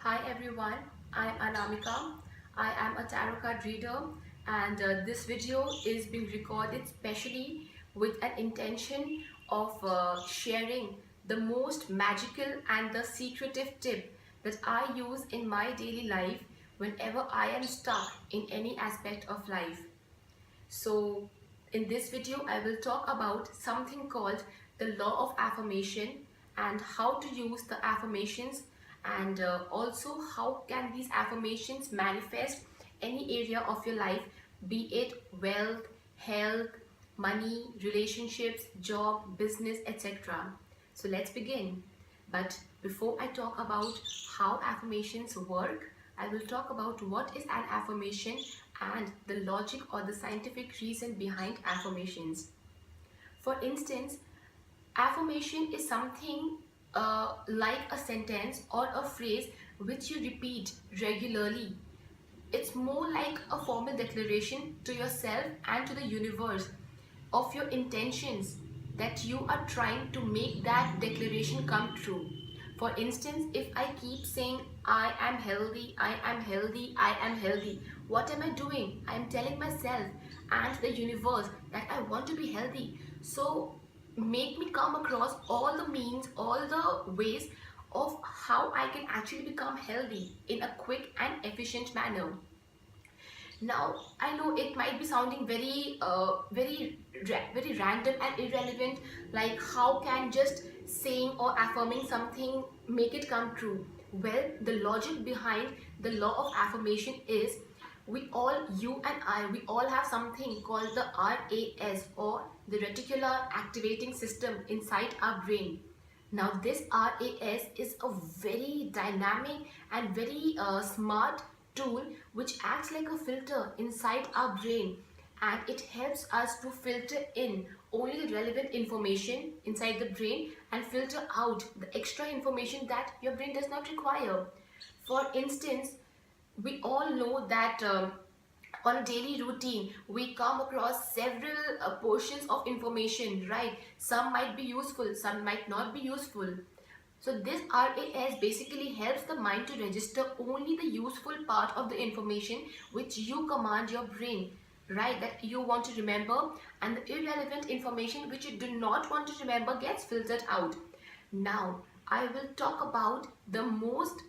Hi everyone, I'm Anamika. I am a tarot card reader and this video is being recorded specially with an intention of sharing the most magical and the secretive tip that I use in my daily life whenever I am stuck in any aspect of life. So in this video, I will talk about something called the law of affirmation and how to use the affirmations and also how can these affirmations manifest any area of your life, be it wealth, health, money, relationships, job, business, etc. So let's begin. But before I talk about how affirmations work, I will talk about what is an affirmation and the logic or the scientific reason behind affirmations. For instance, affirmation is something like a sentence or a phrase which you repeat regularly. It's more like a formal declaration to yourself and to the universe of your intentions that you are trying to make that declaration come true. For instance, if I keep saying I am healthy, I am healthy, I am healthy, what am I doing? I am telling myself and the universe that I want to be healthy. So make me come across all the means, all the ways of how I can actually become healthy in a quick and efficient manner. Now, I know it might be sounding very random and irrelevant, like how can just saying or affirming something make it come true? Well, the logic behind the law of affirmation is we all, you and I, we all have something called the RAS or the reticular activating system inside our brain. Now this RAS is a very dynamic and very smart tool which acts like a filter inside our brain, and it helps us to filter in only the relevant information inside the brain and filter out the extra information that your brain does not require. For instance, we all know that on a daily routine we come across several portions of information, right? Some might be useful, some might not be useful. So this RAS basically helps the mind to register only the useful part of the information which you command your brain, right, that you want to remember, and the irrelevant information which you do not want to remember gets filtered out. Now I will talk about the most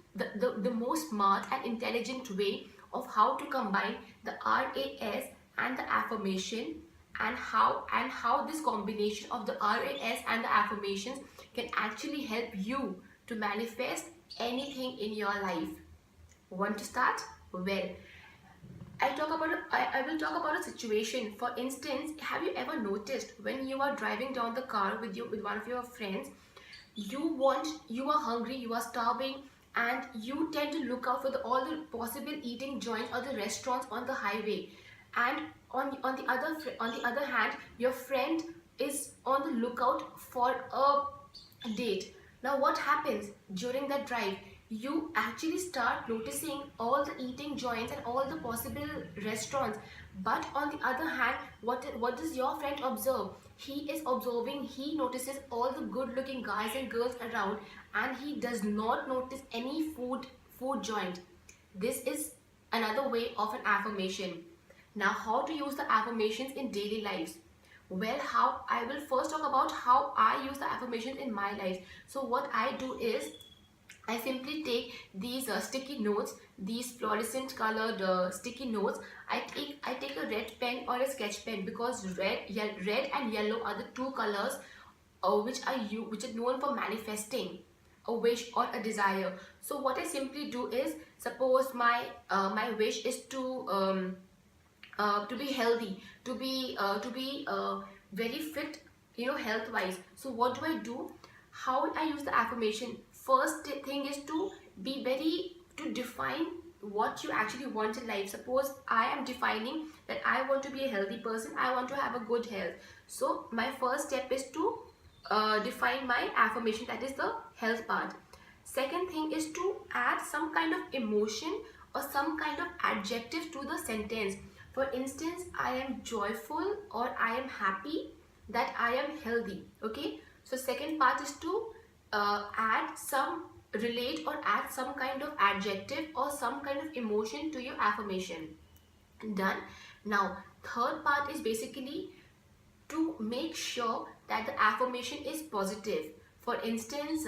smart and intelligent way of how to combine the RAS and the affirmation, and how this combination of the RAS and the affirmations can actually help you to manifest anything in your life. Want to start? Well, I will talk about a situation. For instance, have you ever noticed when you are driving down the car with one of your friends, you are hungry, you are starving, and you tend to look out for all the possible eating joints or the restaurants on the highway, and on the other hand, your friend is on the lookout for a date. Now what happens during that drive? You actually start noticing all the eating joints and all the possible restaurants, but on the other hand, what does your friend observe? He notices all the good looking guys and girls around, and he does not notice any food joint. This is another way of an affirmation. Now, how to use the affirmations in daily lives? Well, how I will first talk about how I use the affirmations in my life. So what I do is I simply take these sticky notes, these fluorescent colored sticky notes. I take a red pen or a sketch pen, because red and yellow are the two colors which are known for manifesting a wish or a desire. So what I simply do is, suppose my wish is to be healthy, to be very fit, health wise. So what do I do? How I use the affirmation? First thing is to define what you actually want in life. Suppose I am defining that I want to be a healthy person, I want to have a good health. So my first step is to define my affirmation, that is the health part. Second thing is to add some kind of emotion or some kind of adjective to the sentence. For instance, I am joyful or I am happy that I am healthy. Okay, so second part is to add some relate or add some kind of adjective or some kind of emotion to your affirmation. Done. Now, third part is basically to make sure that the affirmation is positive. For instance,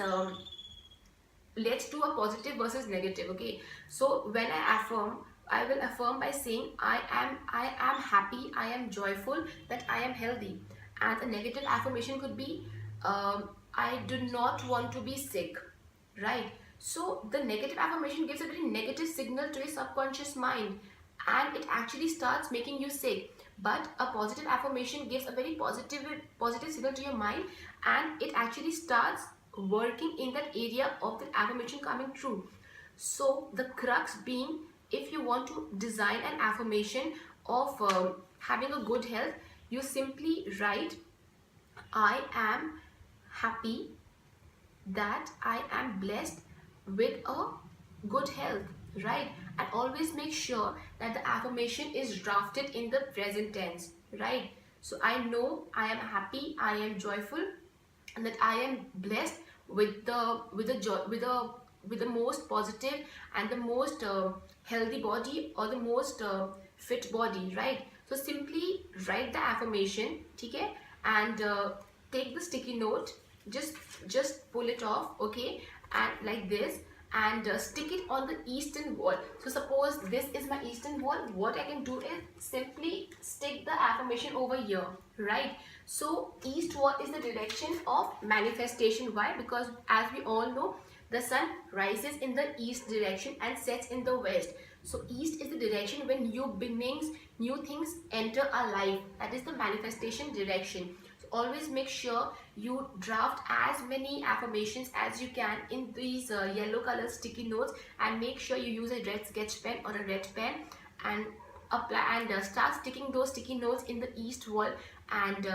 let's do a positive versus negative. Okay, so when I affirm, I will affirm by saying I am happy, I am joyful, that I am healthy. And a negative affirmation could be I do not want to be sick, right? So the negative affirmation gives a very negative signal to your subconscious mind, and it actually starts making you sick. But a positive affirmation gives a very positive signal to your mind, and it actually starts working in that area of the affirmation coming true. So the crux being, if you want to design an affirmation of having a good health, you simply write I am happy that I am blessed with a good health, right? And always make sure that the affirmation is drafted in the present tense, right? So I know I am happy, I am joyful, and that I am blessed with the most positive and the most healthy body, or the most fit body, right? So simply write the affirmation, okay, and take the sticky note, just pull it off, okay, and like this, and stick it on the eastern wall. So suppose this is my eastern wall, what I can do is simply stick the affirmation over here, right? So east wall is the direction of manifestation. Why? Because as we all know, the sun rises in the east direction and sets in the west. So east is the direction when new beginnings, new things enter our life. That is the manifestation direction. So always make sure you draft as many affirmations as you can in these yellow color sticky notes, and make sure you use a red sketch pen or a red pen, and apply and start sticking those sticky notes in the east wall. And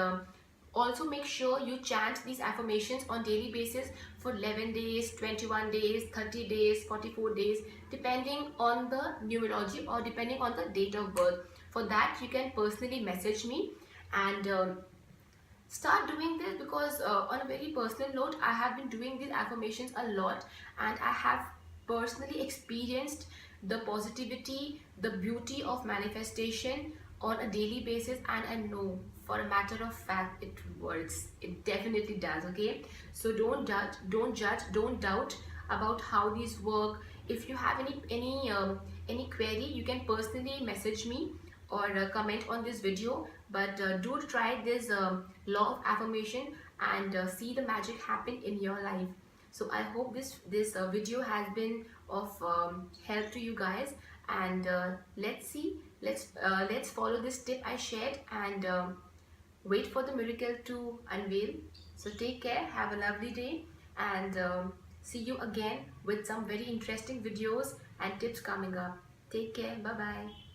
also make sure you chant these affirmations on daily basis for 11 days, 21 days, 30 days, 44 days, depending on the numerology or depending on the date of birth. For that, you can personally message me and start doing this, because on a very personal note, I have been doing these affirmations a lot, and I have personally experienced the positivity, the beauty of manifestation on a daily basis, and I know for a matter of fact it works. It definitely does. Okay, so don't judge, don't doubt about how these work. If you have any query, you can personally message me or comment on this video. But do try this law of affirmation, and see the magic happen in your life. So I hope this video has been of help to you guys, and let's follow this tip I shared, and wait for the miracle to unveil. So take care, have a lovely day, and see you again with some very interesting videos and tips coming up. Take care, bye bye.